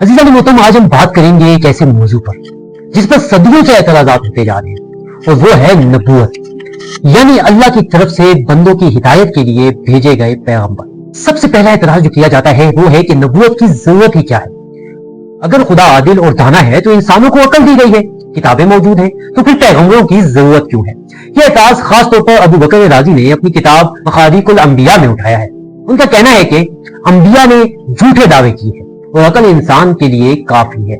अज़ीज़ान मोहतरम, आज हम बात करेंगे एक ऐसे मौजू पर जिस पर सदियों से एतराज़ात होते जा रहे हैं, और वो है नबूवत, यानी अल्लाह की तरफ से बंदों की हिदायत के लिए भेजे गए पैगंबर। सबसे पहला एतराज जो किया जाता है वो है कि नबूवत की जरूरत ही क्या है। अगर खुदा आदिल और दाना है तो इंसानों को अकल दी गई है, किताबें मौजूद हैं, तो फिर पैगंबरों की जरूरत क्यों है? यह एतराज खास तौर पर अबू बकर राजी ने अपनी किताब मखारिकुल अंबिया में उठाया है। उनका कहना है कि अंबिया ने झूठे दावे किए हैं और अकल इंसान के लिए काफी है।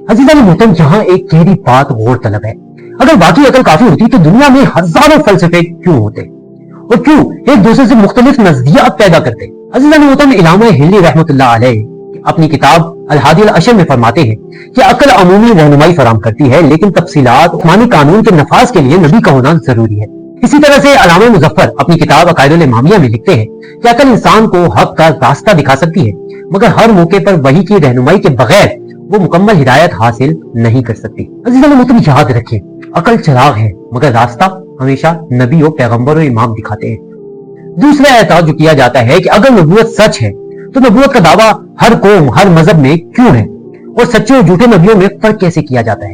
अज़ीज़ान मोहतरम, यहाँ एक गहरी बात गौर तलब है। अगर बाकी अकल काफी होती तो दुनिया में हजारों फलसफे क्यों होते, और क्यों एक दूसरे से मुख्तलिफ नजरियात पैदा करते? अज़ीज़ान मोहतरम, इलामा हिल्ली रहमतुल्लाह अलैह अपनी किताब अल हादी अल अशर में फरमाते हैं कि अकल अमूमी रहनुमाई फराहम करती है, लेकिन तफसीलात उस्मानी कानून के नफाज के लिए नबी का होना जरूरी है। इसी तरह से अलामा मुजफ्फर अपनी किताब अकायदुल इमामिया में लिखते हैं कि अकल इंसान को हक का रास्ता दिखा सकती है, मगर हर मौके पर वही की रहनुमाई के बगैर वो मुकम्मल हिदायत हासिल नहीं कर सकती। अज़ीज़ान मोहतरम, याद रखें, अकल चिराग है मगर रास्ता हमेशा नबी और पैगंबर और इमाम दिखाते हैं। दूसरा एतराज जो किया जाता है कि अगर नबूवत सच है तो नबूवत का दावा हर कौम हर मजहब में क्यों है, और सच्चे और झूठे नबियों में फर्क कैसे किया जाता है?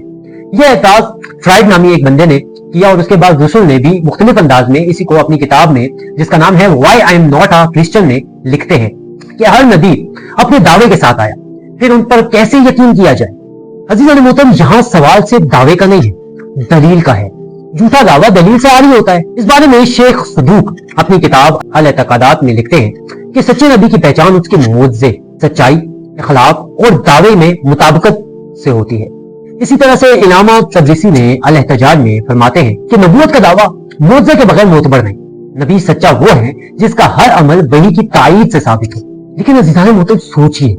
यह एतराज फ्राइड नामी एक बंदे ने किया, और उसके बाद रसूल ने भी मुख्तलिफ अंदाज में इसी को अपनी किताब में, जिसका नाम है why I am not a Christian, में लिखते हैं कि हर नबी अपने दावे के साथ आया, फिर उन पर कैसे यकीन किया जाए? अज़ीज़ान मोहतरम, यहाँ सवाल सिर्फ दावे का नहीं है, दलील का है। झूठा दावा दलील से आरी होता है। इस बारे में शेख सदूक अपनी किताब अल एतकादात में लिखते हैं कि सच्चे नबी की पहचान उसके मुआज़े, सच्चाई, इखलाक और दावे में मुताबिकत से होती है। इसी तरह से इलामा तब्रिसी ने अल एहतजाज में फरमाते हैं कि नबूवत का दावा मुआज़े के बगैर मोतबर नहीं। नबी सच्चा वो है जिसका हर अमल वही की तायीद से साबित हो। लेकिन अज़ीज़ान मोहतरम, सोचिए,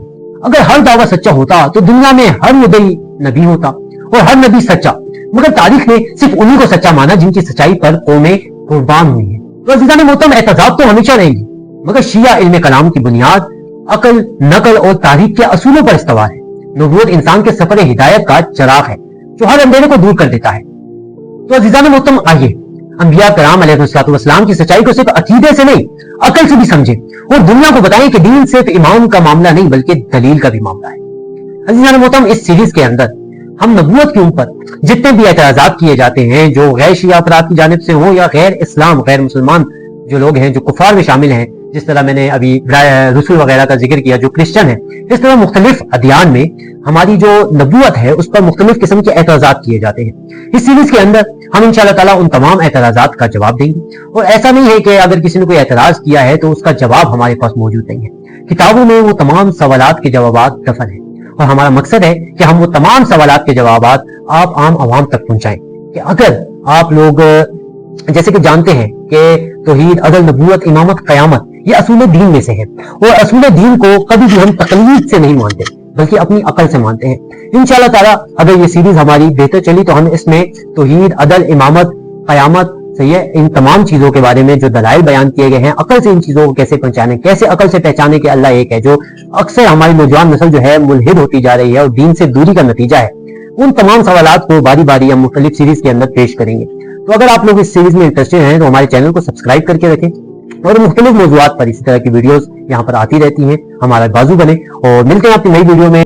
अगर हर दावा सच्चा होता तो दुनिया में हर मुद्दई नबी होता और हर नबी सच्चा, मगर तारीख ने सिर्फ उन्हीं को सच्चा माना जिनकी सच्चाई पर कौमें कुर्बान हुई है। तो अज़ीज़ान मोहतरम, एतजाब तो हमेशा रहेंगे, मगर शिया इल्म कलाम की बुनियाद अकल, नकल और तारीख के असूलों पर इस्तवार है। नबूवत इंसान के सफर हिदायत का चिराग है जो हर अंधेरे को दूर कर देता है। तो अज़ीज़ान मोहतरम, आइए अंबिया कराम अलैहिस्सलाम की सच्चाई को सिर्फ अकीदे से नहीं, अकल से भी समझें और दुनिया को बताएं कि दीन सिर्फ इमाम का मामला नहीं बल्कि दलील का भी मामला है। अज़ीज़ान मोहतरम, इस सीरीज के अंदर हम नबूवत के ऊपर जितने भी एतराज़ात किए जाते हैं, जो गैर शिया अफराद की जानिब से हो या गैर इस्लाम गैर मुसलमान जो लोग हैं, जो कुफार में शामिल हैं, जिस तरह मैंने अभी रसूल वगैरह का जिक्र किया जो क्रिश्चियन है, इस तरह मुख्तलिफ अदियान में हमारी जो नबूवत है उस पर मुख्तलिफ किस्म के एतराज़ात किए जाते हैं। इस सीरीज के अंदर हम इंशाअल्लाह ताला उन तमाम एतराज़ात का जवाब देंगे, और ऐसा नहीं है कि अगर किसी ने कोई एतराज़ किया है तो उसका जवाब हमारे पास मौजूद नहीं है। किताबों में वो तमाम सवालात के जवाबात दफन है, और हमारा मकसद है कि हम वो तमाम सवालात के जवाबात आप आम आवाम तक पहुंचाएं। कि अगर आप लोग जैसे कि जानते हैं कि तौहीद, अदल, नबूवत, इमामत, क़यामत ये असूल दीन में से है, और असूल दीन को कभी भी हम तकलीद से नहीं मानते बल्कि अपनी अकल से मानते हैं। इंशाअल्लाह ताला अगर ये सीरीज हमारी बेहतर चली तो हम इसमें तौहीद, अदल, इमामत, क़यामत से ये इन तमाम चीजों के बारे में जो दलाइल बयान किए गए हैं, अकल से इन चीजों को कैसे पहचाने, कैसे अकल से पहचाने कि अल्लाह एक है, जो अक्सर हमारी नौजवान नस्ल जो है मुल्हिद होती जा रही है और दीन से दूरी का नतीजा है, उन तमाम सवालात को बारी बारी हम मुख्तलिफ सीरीज के अंदर पेश करेंगे। तो अगर आप लोग इस सीरीज में इंटरेस्टेड हैं तो हमारे चैनल को सब्सक्राइब करके रखें, और मुख्तलिफ मौज़ूआत पर इसी तरह की वीडियोस यहाँ पर आती रहती हैं। हमारा बाजू बने, और मिलते हैं अपनी नई वीडियो में।